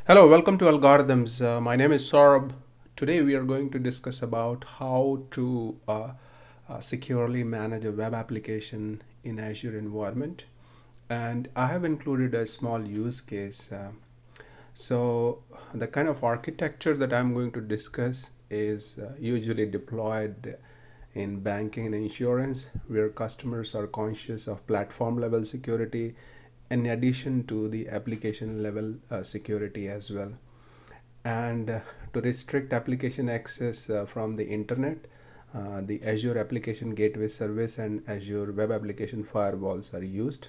Hello, welcome to Algorithms. My name is Saurabh. Today we are going to discuss about how to securely manage a web application in Azure environment. And I have included a small use case. So the kind of architecture that I'm going to discuss is usually deployed in banking and insurance, where customers are conscious of platform level security in addition to the application level security as well. And to restrict application access from the internet, the Azure Application Gateway Service and Azure Web Application Firewalls are used.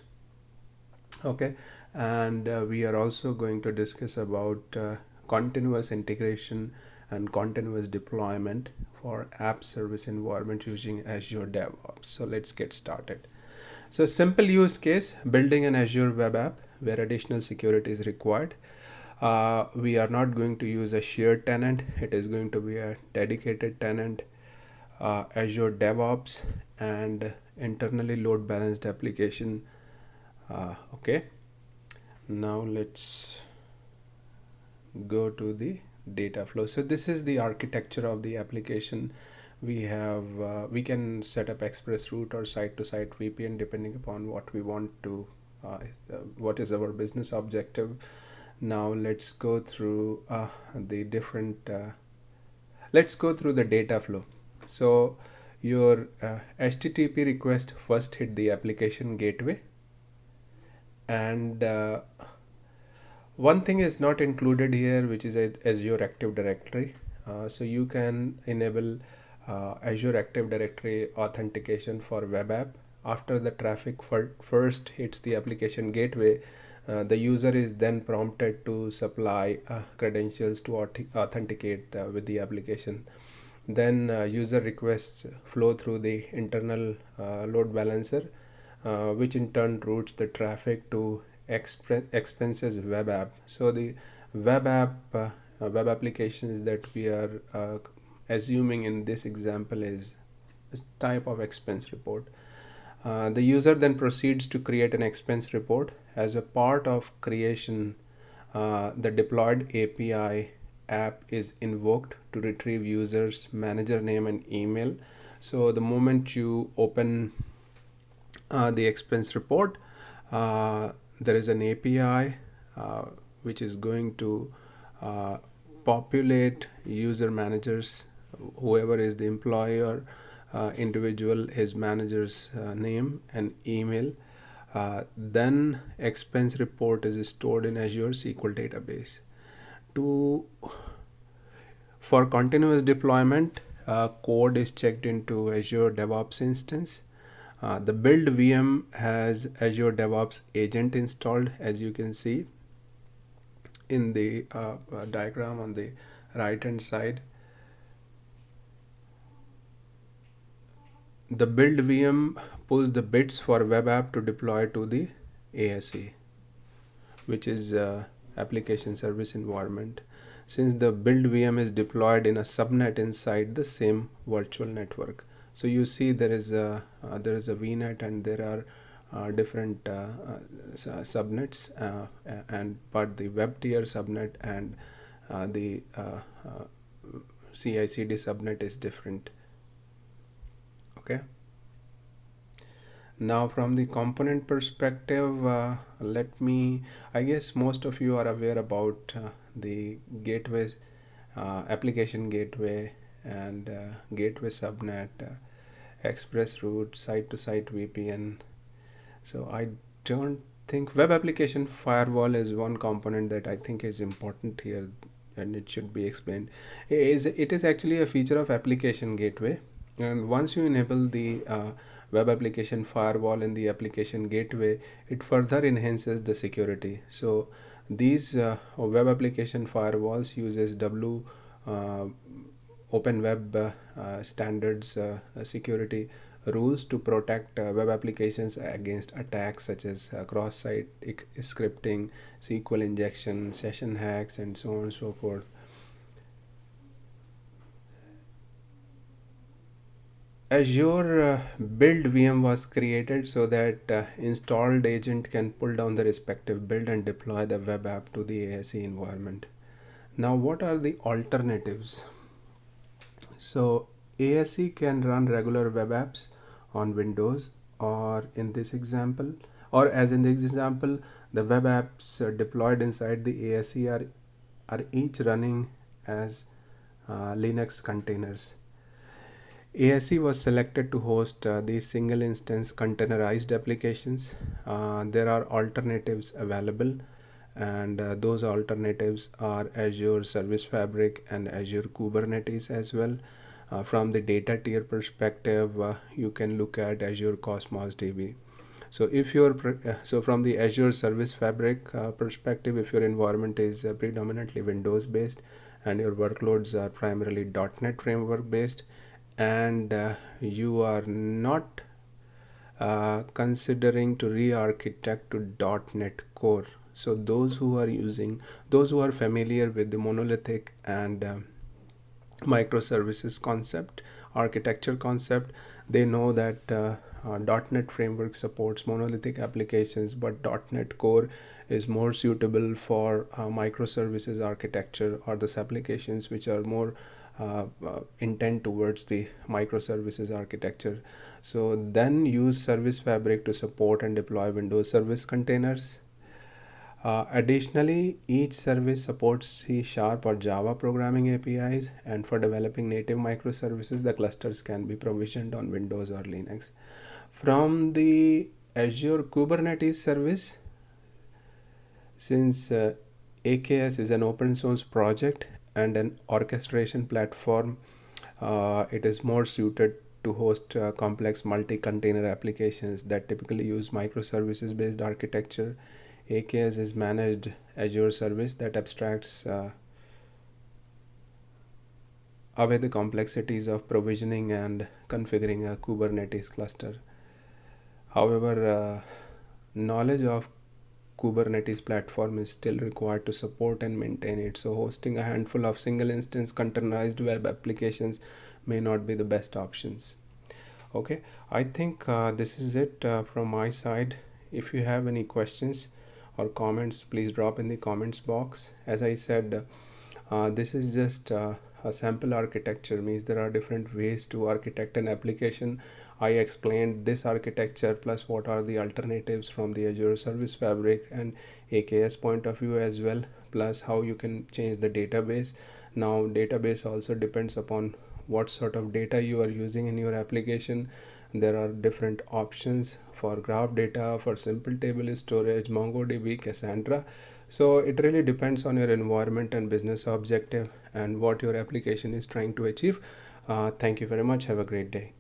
Okay, and we are also going to discuss about continuous integration and continuous deployment for app service environment using Azure DevOps. So let's get started. So simple use case, building an Azure web app where additional security is required. We are not going to use a shared tenant. It is going to be a dedicated tenant, Azure DevOps, and internally load balanced application. Okay, now let's go to the data flow. So this is the architecture of the application. We can set up express route or site to site VPN depending upon what we want to what is our business objective. Now let's go through the data flow. So your HTTP request first hit the application gateway, and one thing is not included here, which is Azure Active Directory. So you can enable Azure Active Directory authentication for web app. After the traffic first hits the application gateway, the user is then prompted to supply credentials to authenticate with the application. Then user requests flow through the internal load balancer, which in turn routes the traffic to expenses web app. So the web applications that we are assuming in this example is a type of expense report. The user then proceeds to create an expense report. As a part of creation, the deployed API app is invoked to retrieve users manager name and email. So the moment you open the expense report, there is an API which is going to uh, populate user managers, whoever is the employer, individual, his manager's name and email. Then expense report is stored in Azure SQL database. To For continuous deployment, code is checked into Azure DevOps instance. The build VM has Azure DevOps agent installed, as you can see in the diagram on the right hand side. The build VM pulls the bits for web app to deploy to the ASE, which is application service environment, since the build VM is deployed in a subnet inside the same virtual network. So you see there is a VNet and there are different subnets, and but the web tier subnet and the CI/CD subnet is different. Okay. Now, from the component perspective, I guess most of you are aware about the gateways, application gateway, and gateway subnet, express route, site to site VPN. So, I don't think web application firewall is one component that I think is important here and it should be explained. It is actually a feature of application gateway, and once you enable the web application firewall in the application gateway, it further enhances the security. So these web application firewalls uses uh, open web standards security rules to protect web applications against attacks such as cross-site scripting, SQL injection, session hacks, and so on and so forth. Azure build VM was created so that installed agent can pull down the respective build and deploy the web app to the ASE environment. Now, what are the alternatives? So ASE can run regular web apps on Windows, or in this example, or as in this example, the web apps deployed inside the ASE are each running as Linux containers. ASE was selected to host these single instance containerized applications. There are alternatives available, and those alternatives are Azure Service Fabric and Azure Kubernetes as well. From the data tier perspective, you can look at Azure Cosmos DB. So if you're so from the Azure Service Fabric perspective, if your environment is predominantly Windows based and your workloads are primarily .NET framework based, and you are not considering to re-architect to .NET Core. So those who are familiar with the monolithic and microservices concept, architecture concept, they know that .NET framework supports monolithic applications, but .NET Core is more suitable for microservices architecture, or those applications which are more intent towards the microservices architecture. So then use Service Fabric to support and deploy Windows service containers. Additionally, each service supports C# or Java programming APIs, and for developing native microservices, the clusters can be provisioned on Windows or Linux. From the Azure Kubernetes service, since AKS is an open source project and an orchestration platform, it is more suited to host complex multi-container applications that typically use microservices based architecture. AKS is managed Azure service that abstracts away the complexities of provisioning and configuring a Kubernetes cluster. However, knowledge of Kubernetes platform is still required to support and maintain it. So hosting a handful of single instance containerized web applications may not be the best options. Okay, I think this is it from my side. If you have any questions or comments, please drop in the comments box. As I said, this is just a sample architecture, means there are different ways to architect an application. I explained this architecture plus what are the alternatives from the Azure Service Fabric and AKS point of view as well, plus how you can change the database. Now database also depends upon what sort of data you are using in your application. There are different options for graph data, for simple table storage, MongoDB, Cassandra. So it really depends on your environment and business objective and what your application is trying to achieve. Thank you very much. Have a great day.